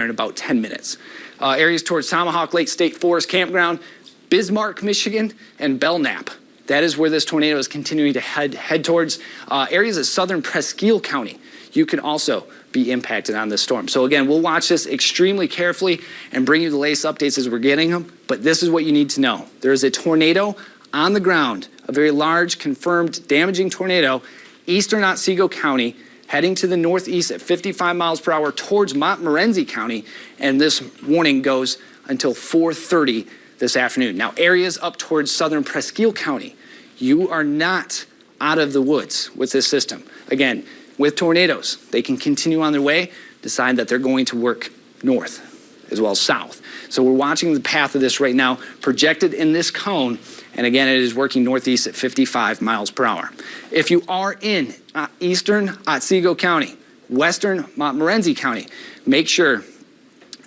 in about 10 minutes. Areas towards Tomahawk Lake State Forest Campground, Bismarck, Michigan, and Belknap. That is where this tornado is continuing to head towards. Areas of southern Presqu'île County, you can also be impacted on this storm. So again, we'll watch this extremely carefully and bring you the latest updates as we're getting them. But this is what you need to know. There is a tornado on the ground, a very large, confirmed, damaging tornado, eastern Otsego County, heading to the northeast at 55 miles per hour towards Montmorency County, and this warning goes until 4:30 this afternoon. Now, areas up towards southern Presqu'île County, you are not out of the woods with this system. Again, with tornadoes, they can continue on their way, decide that they're going to work north as well as south. So we're watching the path of this right now, projected in this cone, and again, it is working northeast at 55 miles per hour. If you are in eastern Otsego County, western Montmorency County, make sure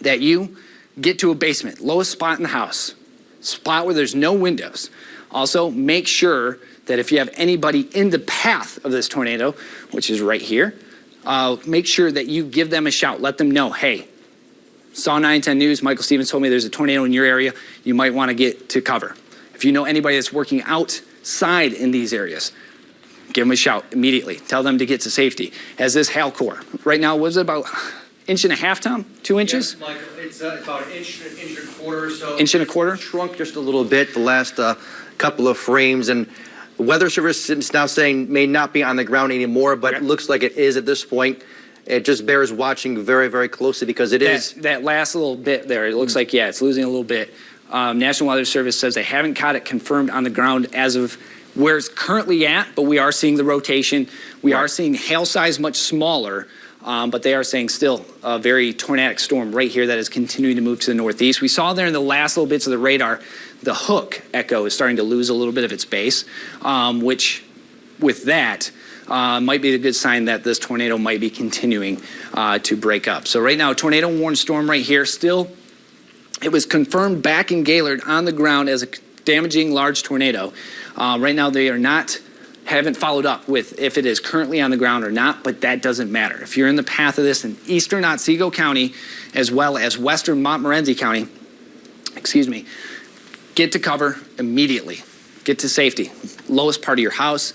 that you get to a basement, lowest spot in the house, spot where there's no windows. Also, make sure that if you have anybody in the path of this tornado, which is right here, make sure that you give them a shout. Let them know, hey, saw 910 News, Michael Stevens told me there's a tornado in your area. You might want to get to cover. If you know anybody that's working outside in these areas, give them a shout immediately. Tell them to get to safety. As this hail core, right now, was it about inch and a half, Tom? 2 inches? Yes, Michael, it's about an inch and a quarter or so. Inch and a quarter? Shrunk just a little bit the last couple of frames, and the Weather Service is now saying may not be on the ground anymore, but it looks like it is at this point. It just bears watching very, very closely because it is. That last little bit there, it looks like, yeah, it's losing a little bit. National Weather Service says they haven't got it confirmed on the ground as of where it's currently at, but we are seeing the rotation. We are seeing hail size much smaller, but they are saying still a very tornadic storm right here that is continuing to move to the northeast. We saw there in the last little bits of the radar, the hook echo is starting to lose a little bit of its base, which with that might be a good sign that this tornado might be continuing to break up. So right now, tornado warned storm right here. Still, it was confirmed back in Gaylord on the ground as a damaging large tornado. Right now, they haven't followed up with if it is currently on the ground or not, but that doesn't matter. If you're in the path of this in eastern Otsego County, as well as western Montmorency County, get to cover immediately. Get to safety. Lowest part of your house.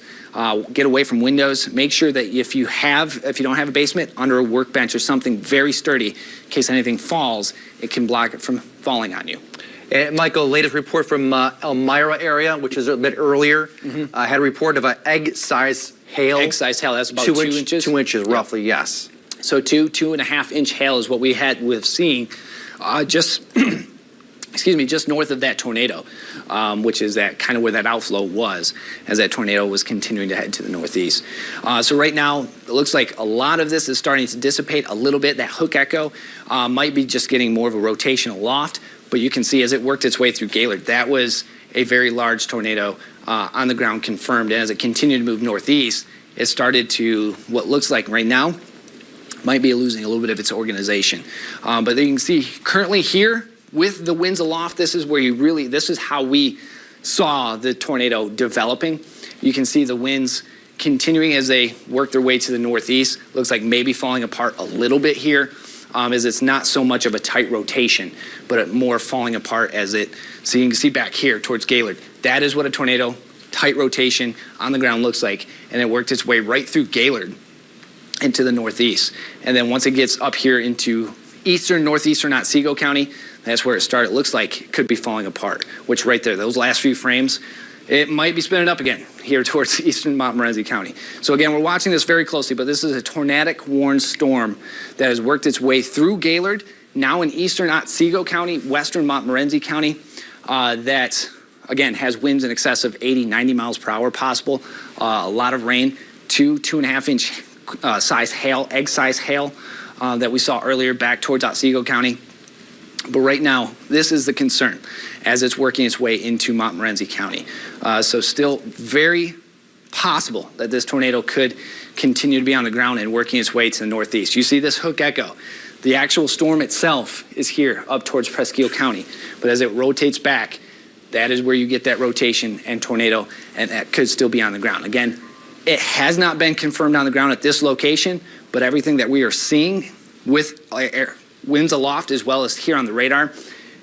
Get away from windows. Make sure that if you don't have a basement, under a workbench or something very sturdy, in case anything falls, it can block it from falling on you. And Michael, latest report from Elmira area, which is a bit earlier, had a report of an egg-sized hail. Egg-sized hail, that's about 2 inches? 2 inches, roughly, yes. So 2.5 inch hail is what we've seen just just north of that tornado, which is that kind of where that outflow was as that tornado was continuing to head to the northeast. So right now, it looks like a lot of this is starting to dissipate a little bit. That hook echo might be just getting more of a rotational loft, but you can see as it worked its way through Gaylord, that was a very large tornado on the ground confirmed. And as it continued to move northeast, it started to, what looks like right now, might be losing a little bit of its organization. But you can see currently here, with the winds aloft, this is how we saw the tornado developing. You can see the winds continuing as they work their way to the northeast. Looks like maybe falling apart a little bit here, as it's not so much of a tight rotation, but more falling apart as it, so you can see back here towards Gaylord. That is what a tornado, tight rotation on the ground looks like, and it worked its way right through Gaylord into the northeast. And then once it gets up here into northeastern Otsego County, that's where it started. It looks like it could be falling apart, which right there, those last few frames, it might be spinning up again here towards eastern Montmorency County. So again, we're watching this very closely, but this is a tornadic warned storm that has worked its way through Gaylord, now in eastern Otsego County, western Montmorency County, that again has winds in excess of 80, 90 miles per hour possible, a lot of rain, 2.5 inch size hail, egg-sized hail that we saw earlier back towards Otsego County. But right now, this is the concern as it's working its way into Montmorency County. So still very possible that this tornado could continue to be on the ground and working its way to the northeast. You see this hook echo. The actual storm itself is here up towards Presqu'île County. But as it rotates back, that is where you get that rotation and tornado, and that could still be on the ground. Again, it has not been confirmed on the ground at this location, but everything that we are seeing with winds aloft as well as here on the radar,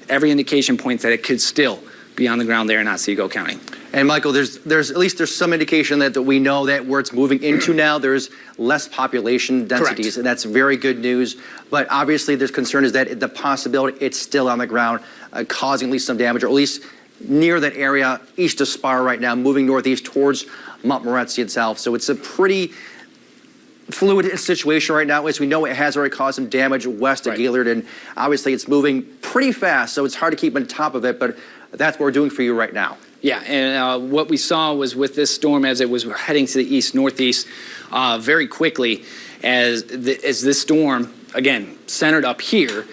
every indication points that it could still be on the ground there in Otsego County. And Michael, there's at least there's some indication that we know that where it's moving into now, there's less population densities, Correct. and that's very good news. But obviously, there's concern is that the possibility it's still on the ground, causing at least some damage, or at least near that area east of Spar right now, moving northeast towards Montmorency itself. So it's a pretty fluid situation right now. As we know, it has already caused some damage west of Gaylord, and obviously it's moving pretty fast, so it's hard to keep on top of it, but that's what we're doing for you right now. Yeah, and what we saw was with this storm as it was heading to the east-northeast very quickly as this storm, again, centered up here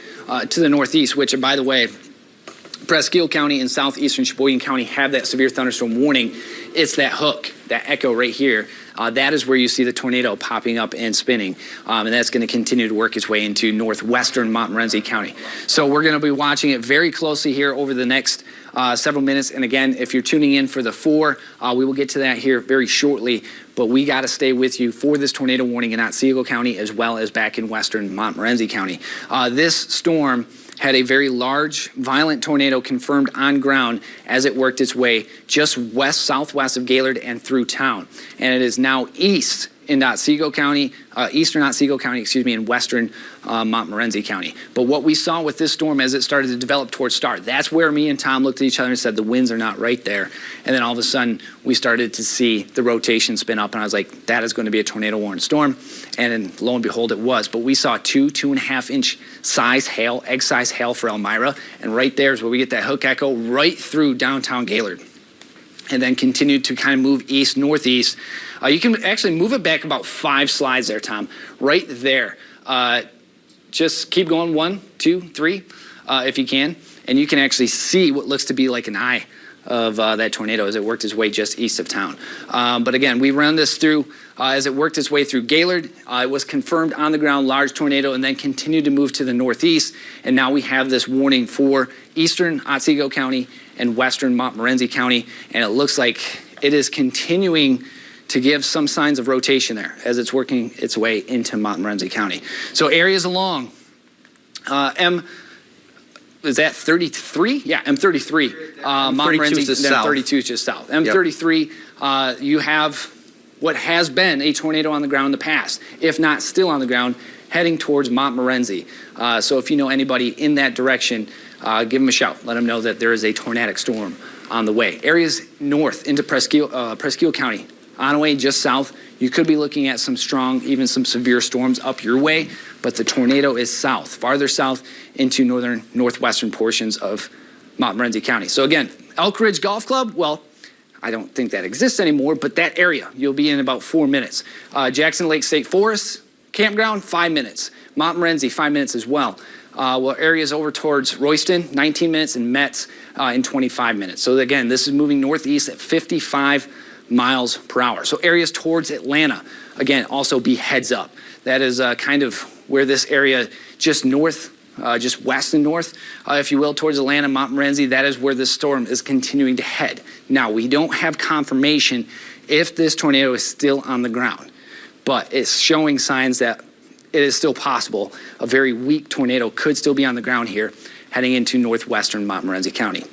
to the northeast, which, by the way, Presque County and southeastern Sheboygan County have that severe thunderstorm warning. It's that hook, that echo right here. That is where you see the tornado popping up and spinning, and that's going to continue to work its way into northwestern Montmorency County. So we're going to be watching it very closely here over the next several minutes. And again, if you're tuning in for the 4, we will get to that here very shortly. But we got to stay with you for this tornado warning in Otsego County as well as back in western Montmorency County. This storm had a very large, violent tornado confirmed on ground as it worked its way just southwest of Gaylord and through town. And it is now east in Otsego County, eastern Otsego County, and western Montmorency County. But what we saw with this storm as it started to develop towards Star, that's where me and Tom looked at each other and said the winds are not right there. And then all of a sudden we started to see the rotation spin up, and I was like, that is going to be a tornado warning storm. And then lo and behold, it was. But we saw 2.5 inch size hail, egg size hail for Elmira, and right there is where we get that hook echo right through downtown Gaylord. And then continued to kind of move east, northeast. You can actually move it back about 5 slides there, Tom. Right there. Just keep going, 1, 2, 3, if you can. And you can actually see what looks to be like an eye of that tornado as it worked its way just east of town. But again, we ran this through as it worked its way through Gaylord. It was confirmed on the ground large tornado and then continued to move to the northeast. And now we have this warning for eastern Otsego County and western Montmorency County. And it looks like it is continuing to give some signs of rotation there as it's working its way into Montmorency County. So areas along is that 33? Yeah, M33. Montmorency, then 32 is just south. M33, you have what has been a tornado on the ground in the past, if not still on the ground, heading towards Montmorency. So if you know anybody in that direction, give them a shout. Let them know that there is a tornadic storm on the way. Areas north into Presque County, on the way just south, you could be looking at some strong, even some severe storms up your way, but the tornado is south, farther south into northwestern portions of Montmorency County. So again, Elk Ridge Golf Club, well, I don't think that exists anymore, but that area, you'll be in about 4 minutes. Jackson Lake State Forest Campground, 5 minutes. Montmorency, 5 minutes as well. Well, areas over towards Royston, 19 minutes, and Metz in 25 minutes. So again, this is moving northeast at 55 miles per hour. So areas towards Atlanta, again, also be heads up. That is kind of where this area just north, just west and north, if you will, towards Atlanta, Montmorency, that is where this storm is continuing to head. Now, we don't have confirmation if this tornado is still on the ground, but it's showing signs that it is still possible. A very weak tornado could still be on the ground here, heading into northwestern Montmorency County.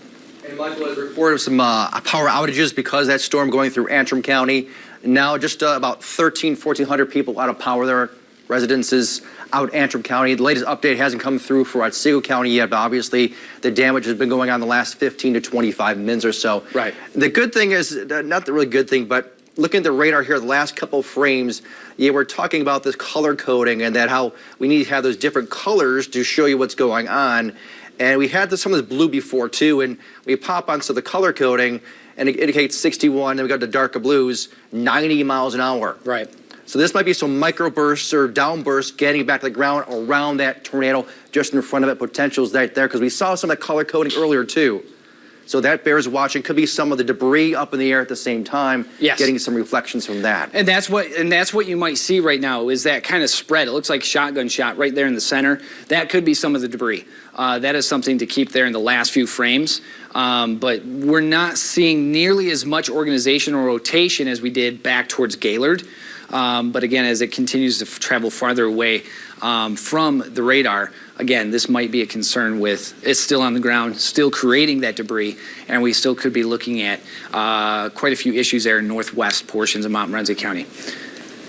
And Michael has reported some power outages because of that storm going through Antrim County. Now just about 1,400 people out of power there, residences out Antrim County. The latest update hasn't come through for Otsego County yet, but obviously the damage has been going on the last 15 to 25 minutes or so. Right. The good thing is, not the really good thing, but looking at the radar here, the last couple frames, we're talking about this color coding and that how we need to have those different colors to show you what's going on. And we had some of this blue before too, and we pop onto the color coding and it indicates 61, and we got the darker blues, 90 miles an hour. Right. So this might be some microbursts or downbursts getting back to the ground around that tornado, just in front of it, potentials right there, because we saw some of that color coding earlier too. So that bears watching. Could be some of the debris up in the air at the same time, yes, getting some reflections from that. And that's what you might see right now is that kind of spread. It looks like shotgun shot right there in the center. That could be some of the debris. That is something to keep there in the last few frames. But we're not seeing nearly as much organization or rotation as we did back towards Gaylord. But again, as it continues to travel farther away from the radar, again, this might be a concern with it's still on the ground, still creating that debris, and we still could be looking at quite a few issues there in northwest portions of Montmorency County.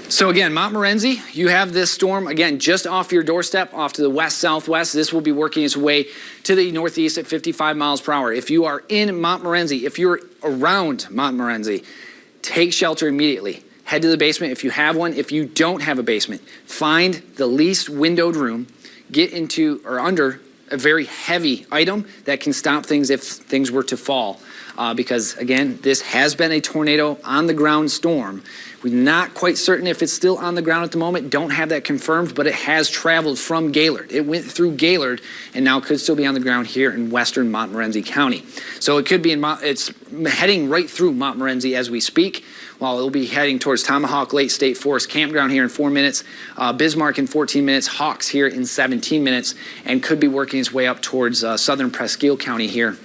So again, Montmorency, you have this storm, again, just off your doorstep, off to the west-southwest. This will be working its way to the northeast at 55 miles per hour. If you are in Montmorency, if you're around Montmorency, take shelter immediately. Head to the basement if you have one. If you don't have a basement, find the least windowed room, get into or under a very heavy item that can stop things if things were to fall. Because again, this has been a tornado on the ground storm. We're not quite certain if it's still on the ground at the moment. Don't have that confirmed, but it has traveled from Gaylord. It went through Gaylord and now could still be on the ground here in western Montmorency County. So it could be it's heading right through Montmorency as we speak, while it'll be heading towards Tomahawk Lake State Forest Campground here in 4 minutes, Bismarck in 14 minutes, Hawks here in 17 minutes, and could be working its way up towards southern Presqu'île County here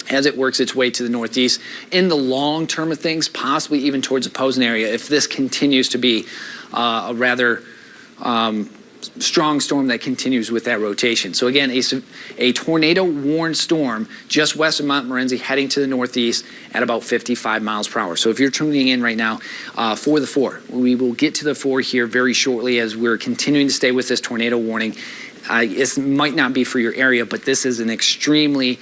as it works its way to the northeast. In the long term of things, possibly even towards the Posen area, if this continues to be a rather strong storm that continues with that rotation. So again, a tornado-warned storm just west of Montmorency heading to the northeast at about 55 miles per hour. So if you're tuning in right now for the 4, we will get to the 4 here very shortly as we're continuing to stay with this tornado warning. It might not be for your area, but this is an extremely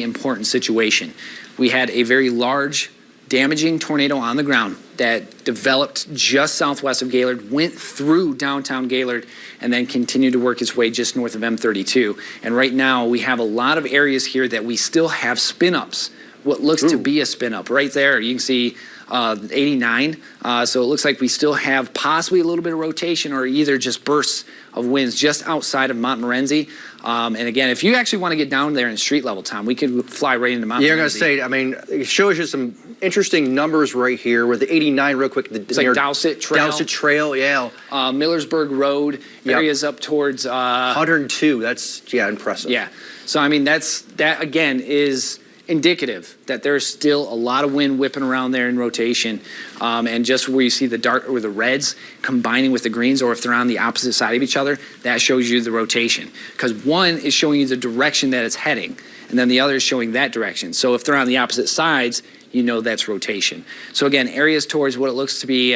important situation. We had a very large, damaging tornado on the ground that developed just southwest of Gaylord, went through downtown Gaylord, and then continued to work its way just north of M32. And right now, we have a lot of areas here that we still have spin-ups, what looks to be a spin-up. Right there, you can see 89. So it looks like we still have possibly a little bit of rotation or either just bursts of winds just outside of Montmorency. And again, if you actually want to get down there in street level, Tom, we could fly right into Montmorency. You're going to say, I mean, it shows you some interesting numbers right here with the 89 real quick. It's like Dowsett Trail. Dowsett Trail, yeah. Millersburg Road, areas up towards... 102, that's, yeah, impressive. Yeah. So, I mean, that again is indicative that there's still a lot of wind whipping around there in rotation, and just where you see the dark or the reds combining with the greens, or if they're on the opposite side of each other, that shows you the rotation, because one is showing you the direction that it's heading and then the other is showing that direction. So if they're on the opposite sides, you know that's rotation. So again, areas towards what it looks to be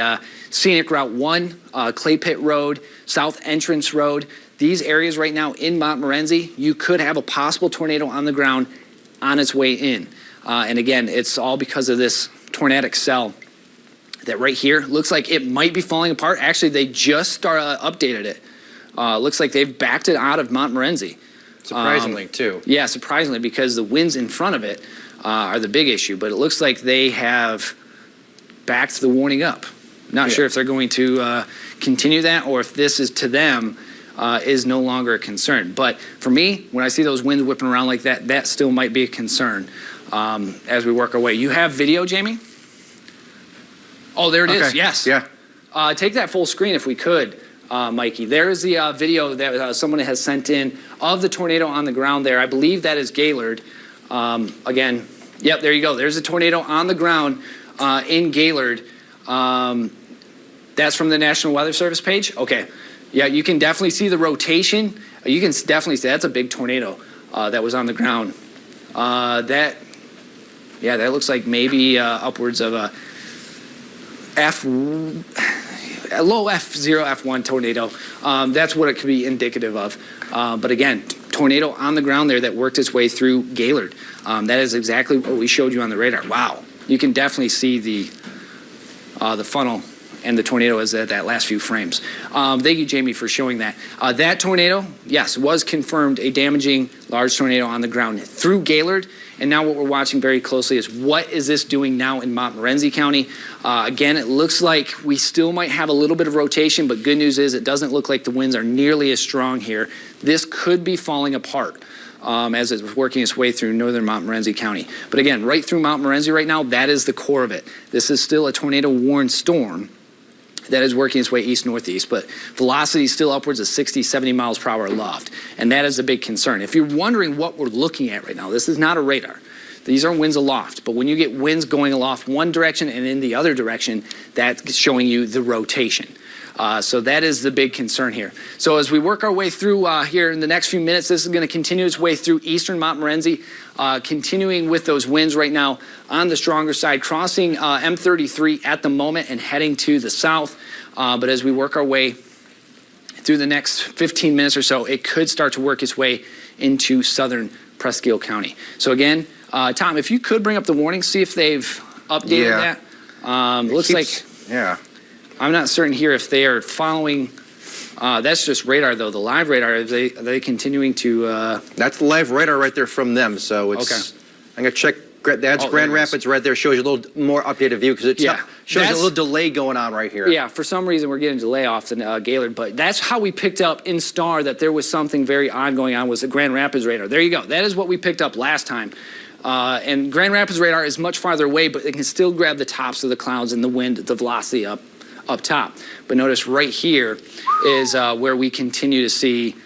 Scenic Route 1, Clay Pit Road, South Entrance Road, these areas right now in Montmorency, you could have a possible tornado on the ground on its way in. And again, it's all because of this tornadic cell that right here looks like it might be falling apart. Actually, they just updated it. Looks like they've backed it out of Montmorency. Surprisingly, too. Yeah, surprisingly, because the winds in front of it are the big issue. But it looks like they have backed the warning up. Not sure if they're going to continue that or if this is to them is no longer a concern. But for me, when I see those winds whipping around like that, that still might be a concern as we work our way. You have video, Jamie? Oh, there it is. Yes. Yeah. Take that full screen if we could, Mikey. There is the video that someone has sent in of the tornado on the ground there. I believe that is Gaylord. Again, yep, there you go. There's a tornado on the ground in Gaylord. That's from the National Weather Service page? Okay. Yeah, you can definitely see the rotation. You can definitely see that's a big tornado that was on the ground. That looks like maybe upwards of a low F0, F1 tornado. That's what it could be indicative of. But again, tornado on the ground there that worked its way through Gaylord. That is exactly what we showed you on the radar. Wow, you can definitely see the funnel and the tornado is at that last few frames. Thank you, Jamie, for showing that. That tornado, yes, was confirmed a damaging large tornado on the ground through Gaylord. And now what we're watching very closely is what is this doing now in Montmorency County? Again, it looks like we still might have a little bit of rotation, but good news is it doesn't look like the winds are nearly as strong here. This could be falling apart as it's working its way through northern Montmorency County. But again, right through Montmorency right now, that is the core of it. This is still a tornado-warned storm that is working its way east-northeast, but velocity is still upwards of 60, 70 miles per hour aloft, and that is a big concern. If you're wondering what we're looking at right now, this is not a radar. These are winds aloft, but when you get winds going aloft one direction and in the other direction, that's showing you the rotation. So that is the big concern here. So as we work our way through here in the next few minutes, this is going to continue its way through eastern Montmorency, continuing with those winds right now on the stronger side, crossing M33 at the moment and heading to the south. But as we work our way through the next 15 minutes or so, it could start to work its way into southern Presque County. So again, Tom, if you could bring up the warning, see if they've updated that. Looks like, yeah. I'm not certain here if they are following. That's just radar, though. The live radar, are they continuing to? That's the live radar right there from them. So it's. Okay. I'm gonna check. That's Grand Rapids right there. Shows you a little more updated view because it shows a little delay going on right here. Yeah, for some reason we're getting delay off the Gaylord, but that's how we picked up in Star that there was something very odd going on was the Grand Rapids radar. There you go. That is what we picked up last time. And Grand Rapids radar is much farther away, but it can still grab the tops of the clouds and the wind, the velocity up top. But notice right here is where we continue to see,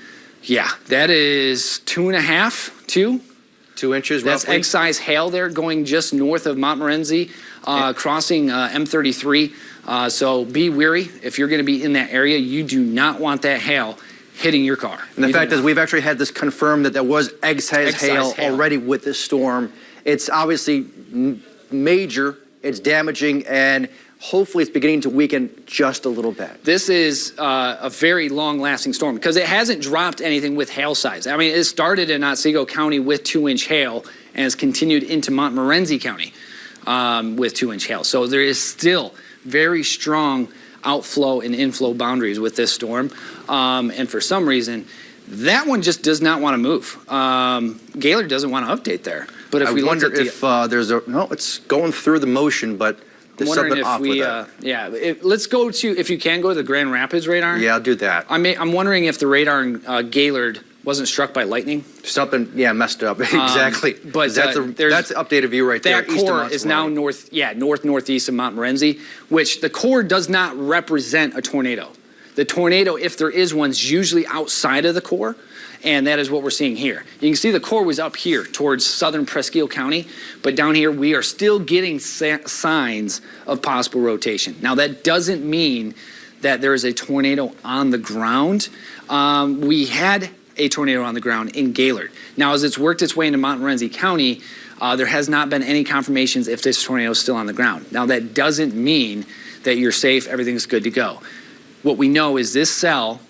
that is 2.5, 2. 2 inches, That's roughly. egg-size hail there going just north of Montmorency, crossing M33. So be weary. If you're going to be in that area, you do not want that hail hitting your car. And the fact is we've actually had this confirmed that there was egg-size hail already with this storm. It's obviously major, it's damaging, and hopefully it's beginning to weaken just a little bit. This is a very long-lasting storm because it hasn't dropped anything with hail size. I mean, it started in Otsego County with 2-inch hail and has continued into Montmorency County with 2-inch hail. So there is still very strong outflow and inflow boundaries with this storm. And for some reason, that one just does not want to move. Gaylord doesn't want to update there. But if we wonder if there's a, no, it's going through the motion, but I'm wondering if we, let's go to, if you can go to the Grand Rapids radar. Yeah, I'll do that. I'm wondering if the radar in Gaylord wasn't struck by lightning. Something, messed up. Exactly. But that's the updated view right there. That core is now northeast of Montmorency, which the core does not represent a tornado. The tornado, if there is one, is usually outside of the core. And that is what we're seeing here. You can see the core was up here towards southern Presque County, but down here we are still getting signs of possible rotation. Now that doesn't mean that there is a tornado on the ground. We had a tornado on the ground in Gaylord. Now as it's worked its way into Montmorency County, there has not been any confirmations if this tornado is still on the ground. Now that doesn't mean that you're safe, everything's good to go. What we know is this cell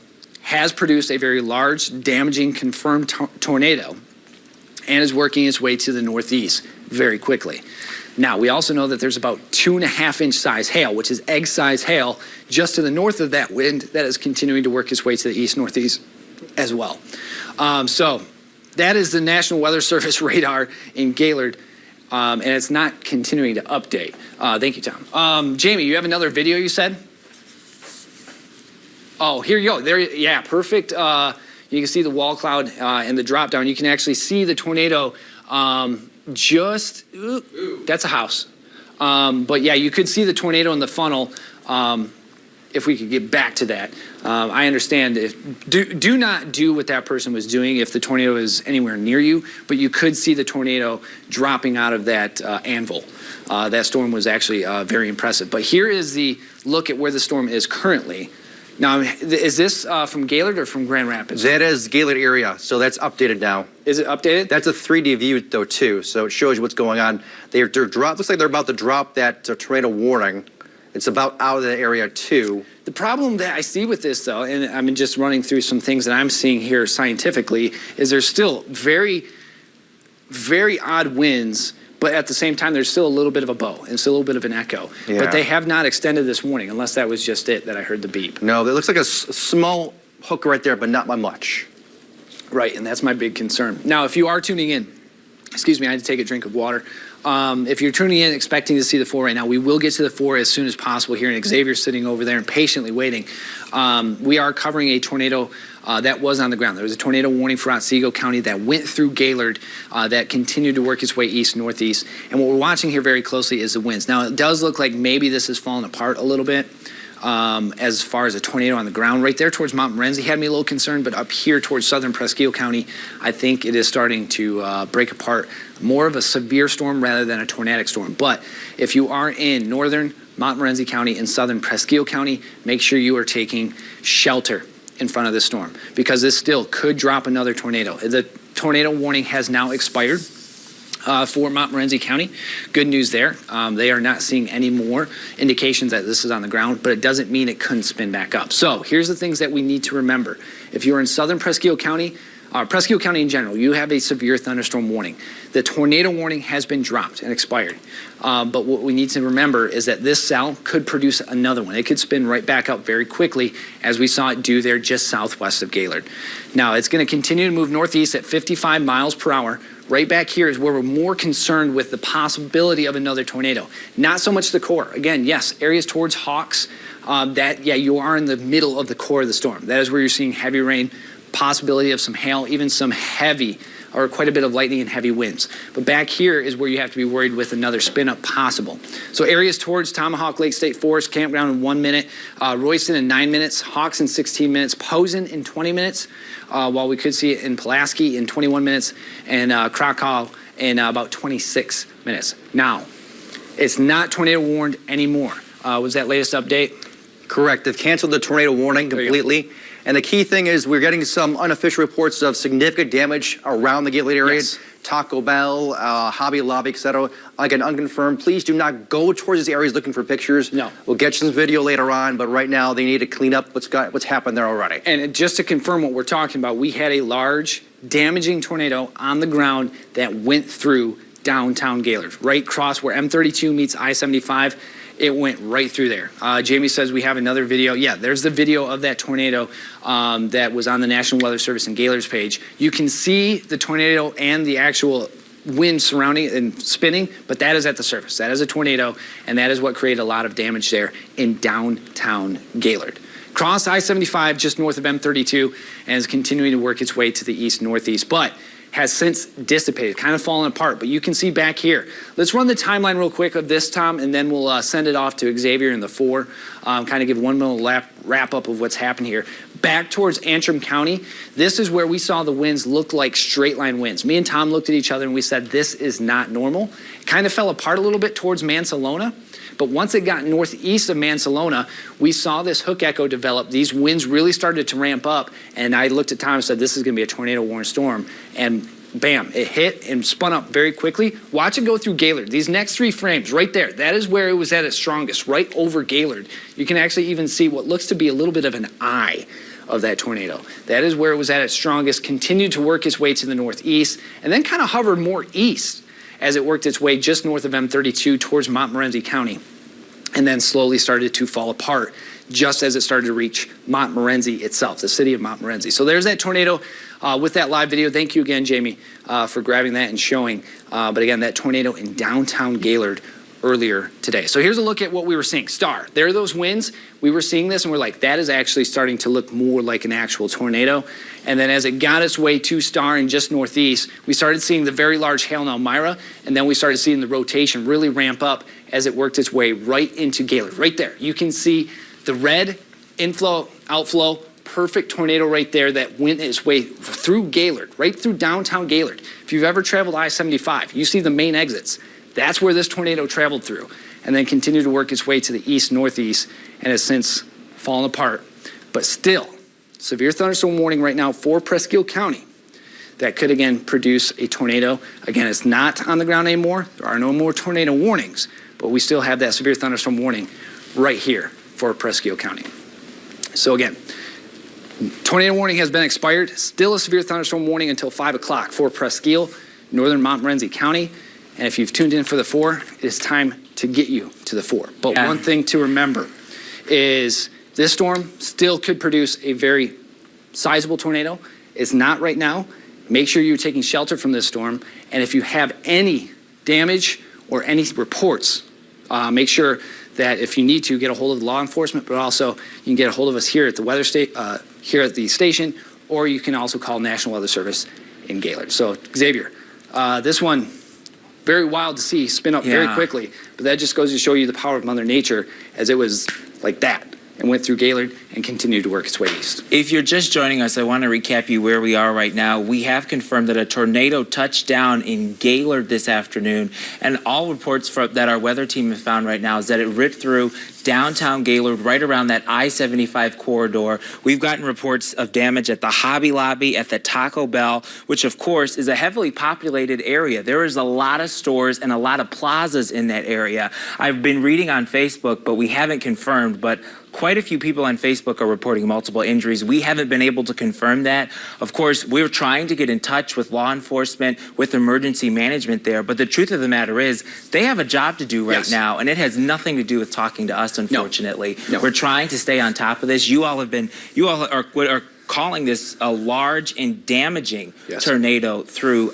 has produced a very large, damaging, confirmed tornado and is working its way to the northeast very quickly. Now, we also know that there's about 2.5-inch size hail, which is egg-size hail, just to the north of that wind that is continuing to work its way to the east-northeast as well. So that is the National Weather Service radar in Gaylord, and it's not continuing to update. Thank you, Tom. Jamie, you have another video, you said? Oh, here you go. There, perfect. You can see the wall cloud and the drop down. You can actually see the tornado that's a house. But yeah, you could see the tornado in the funnel if we could get back to that. I understand do not do what that person was doing if the tornado is anywhere near you, but you could see the tornado dropping out of that anvil. That storm was actually very impressive. But here is the look at where the storm is currently. Now, is this from Gaylord or from Grand Rapids? That is Gaylord area, so that's updated now. Is it updated? That's a 3D view, though, too, so it shows you what's going on. They're looks like they're about to drop that tornado warning. It's about out of the area, too. The problem that I see with this, though, and I'm just running through some things that I'm seeing here scientifically, is there's still very, very odd winds. But at the same time, there's still a little bit of a bow and still a little bit of an echo. Yeah. But they have not extended this warning, unless that was just it that I heard the beep. No, it looks like a small hook right there, but not by much. Right, and that's my big concern. Now, if you are tuning in, excuse me, I had to take a drink of water. If you're tuning in expecting to see the 4 right now, we will get to the 4 as soon as possible here, and Xavier's sitting over there and patiently waiting. We are covering a tornado that was on the ground. There was a tornado warning for Otsego County that went through Gaylord that continued to work its way east-northeast. And what we're watching here very closely is the winds. Now, it does look like maybe this has fallen apart a little bit. as far as a tornado on the ground. Right there towards Montmorency had me a little concerned, but up here towards southern Presque Isle County, I think it is starting to break apart. More of a severe storm rather than a tornadic storm. But if you are in northern Montmorency County and southern Presque Isle County, make sure you are taking shelter in front of this storm, because this still could drop another tornado. The tornado warning has now expired for Montmorency County. Good news there. They are not seeing any more indications that this is on the ground, but it doesn't mean it couldn't spin back up. So here's the things that we need to remember. If you're in southern Presque Isle County, Presque Isle County in general, you have a severe thunderstorm warning. The tornado warning has been dropped and expired. But what we need to remember is that this cell could produce another one. It could spin right back up very quickly, as we saw it do there just southwest of Gaylord. Now, it's going to continue to move northeast at 55 miles per hour. Right back here is where we're more concerned with the possibility of another tornado. Not so much the core. Again, yes, areas towards Hawks, you are in the middle of the core of the storm. That is where you're seeing heavy rain, possibility of some hail, even some heavy or quite a bit of lightning and heavy winds. But back here is where you have to be worried with another spin up possible. So areas towards Tomahawk Lake State Forest, Campground in 1 minute, Royston in 9 minutes, Hawks in 16 minutes, Posen in 20 minutes, while we could see it in Pulaski in 21 minutes, and Krakow in about 26 minutes. Now, it's not tornado warned anymore. Was that latest update? Correct. They've canceled the tornado warning completely. And the key thing is we're getting some unofficial reports of significant damage around the Gaylord area. Yes. Taco Bell, Hobby Lobby, etc. Again, unconfirmed. Please do not go towards these areas looking for pictures. No. We'll get you some video later on, but right now they need to clean up what's happened there already. And just to confirm what we're talking about, we had a large damaging tornado on the ground that went through downtown Gaylord, right across where M32 meets I-75. It went right through there. Jamie says we have another video. Yeah, there's the video of that tornado that was on the National Weather Service and Gaylord's page. You can see the tornado and the actual wind surrounding it and spinning, but that is at the surface. That is a tornado, and that is what created a lot of damage there in downtown Gaylord. Crossed I-75 just north of M32 and is continuing to work its way to the east-northeast, but has since dissipated, kind of fallen apart. But you can see back here. Let's run the timeline real quick of this, Tom, and then we'll send it off to Xavier in the 4, kind of give one little wrap up of what's happened here. Back towards Antrim County, this is where we saw the winds look like straight line winds. Me and Tom looked at each other and we said, this is not normal. It kind of fell apart a little bit towards Mansalona. But once it got northeast of Mansalona, we saw this hook echo develop. These winds really started to ramp up. And I looked at Tom and said, this is going to be a tornado-warned storm. And bam, it hit and spun up very quickly. Watch it go through Gaylord. These next 3 frames right there, that is where it was at its strongest, right over Gaylord. You can actually even see what looks to be a little bit of an eye of that tornado. That is where it was at its strongest, continued to work its way to the northeast, and then kind of hovered more east as it worked its way just north of M32 towards Montmorency County, and then slowly started to fall apart just as it started to reach Montmorency itself, the city of Montmorency. So there's that tornado with that live video. Thank you again, Jamie, for grabbing that and showing. But again, that tornado in downtown Gaylord earlier today. So here's a look at what we were seeing. Star, there are those winds. We were seeing this and we're like, that is actually starting to look more like an actual tornado. And then as it got its way to Star and just northeast, we started seeing the very large hail in Elmira, and then we started seeing the rotation really ramp up as it worked its way right into Gaylord. Right there, you can see the red inflow, outflow, perfect tornado right there that went its way through Gaylord, right through downtown Gaylord. If you've ever traveled I-75, you see the main exits. That's where this tornado traveled through, and then continued to work its way to the east-northeast and has since fallen apart. But still, severe thunderstorm warning right now for Presque Isle County. That could again produce a tornado. Again, it's not on the ground anymore. There are no more tornado warnings, but we still have that severe thunderstorm warning right here for Presque Isle County. So again, tornado warning has been expired. Still a severe thunderstorm warning until 5 o'clock for Presque Isle, northern Montmorency County. And if you've tuned in for the 4, it is time to get you to the 4. But one thing to remember is this storm still could produce a very sizable tornado. It's not right now. Make sure you're taking shelter from this storm. And if you have any damage or any reports, make sure that if you need to, get a hold of the law enforcement, but also you can get a hold of us here at the here at the station, or you can also call National Weather Service in Gaylord. So Xavier, this one, very wild to see spin up very quickly, but that just goes to show you the power of Mother Nature, as it was like that and went through Gaylord and continued to work its way east. If you're just joining us, I want to recap you where we are right now. We have confirmed that a tornado touched down in Gaylord this afternoon, and all reports that our weather team have found right now is that it ripped through downtown Gaylord, right around that I-75 corridor. We've gotten reports of damage at the Hobby Lobby, at the Taco Bell, which of course is a heavily populated area. There is a lot of stores and a lot of plazas in that area. I've been reading on Facebook, but we haven't confirmed, but quite a few people on Facebook are reporting multiple injuries. We haven't been able to confirm that. Of course, we're trying to get in touch with law enforcement, with emergency management there, but the truth of the matter is they have a job to do right now, and it has nothing to do with talking to us, unfortunately. No. We're trying to stay on top of this. You all are calling this a large and damaging tornado through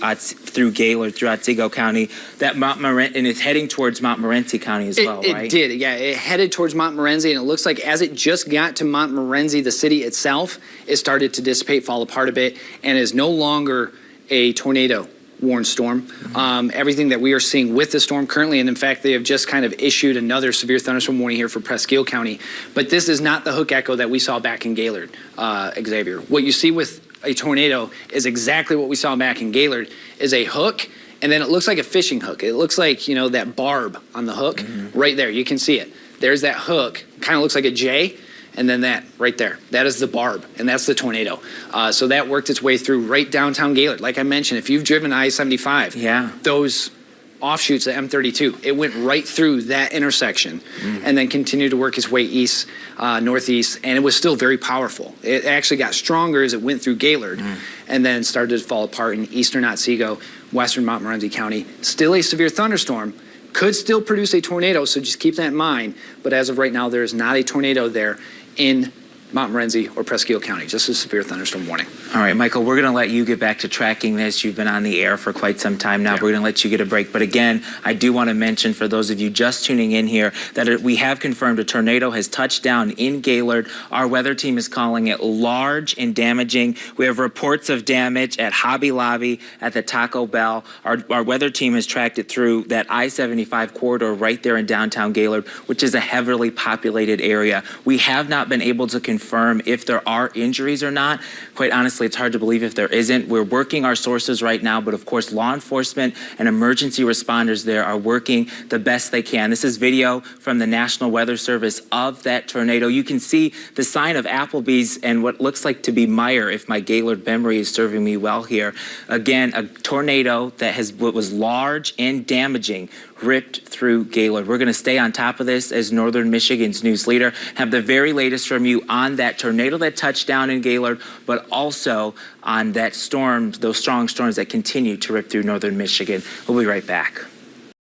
Gaylord, through Otsego County, and it's heading towards Montmorency County as well, right? It did, yeah. It headed towards Montmorency, and it looks like as it just got to Montmorency, the city itself, it started to dissipate, fall apart a bit, and is no longer a tornado warned storm. Everything that we are seeing with the storm currently, and in fact, they have just kind of issued another severe thunderstorm warning here for Presque Isle County. But this is not the hook echo that we saw back in Gaylord, Xavier. What you see with a tornado is exactly what we saw back in Gaylord, is a hook, and then it looks like a fishing hook. It looks like, you know, that barb on the hook right there. You can see it. There's that hook, kind of looks like a J, and then that right there, that is the barb, and that's the tornado. So that worked its way through right downtown Gaylord. Like I mentioned, if you've driven I-75, those offshoots at M32, it went right through that intersection and then continued to work its way east, northeast, and it was still very powerful. It actually got stronger as it went through Gaylord and then started to fall apart in eastern Otsego, western Montmorency County. Still a severe thunderstorm. Could still produce a tornado, so just keep that in mind. But as of right now, there is not a tornado there in Montmorency or Presque Isle County, just a severe thunderstorm warning. All right, Michael, we're going to let you get back to tracking this. You've been on the air for quite some time now. We're going to let you get a break. But again, I do want to mention for those of you just tuning in here that we have confirmed a tornado has touched down in Gaylord. Our weather team is calling it large and damaging. We have reports of damage at Hobby Lobby, at the Taco Bell. Our weather team has tracked it through that I-75 corridor right there in downtown Gaylord, which is a heavily populated area. We have not been able to confirm if there are injuries or not. Quite honestly, it's hard to believe if there isn't. We're working our sources right now, but of course, law enforcement and emergency responders there are working the best they can. This is video from the National Weather Service of that tornado. You can see the sign of Applebee's and what looks like to be Meijer, if my Gaylord memory is serving me well here. Again, a tornado that was large and damaging ripped through Gaylord. We're going to stay on top of this as Northern Michigan's news leader, have the very latest from you on that tornado that touched down in Gaylord, but also on that storm, those strong storms that continue to rip through Northern Michigan. We'll be right back.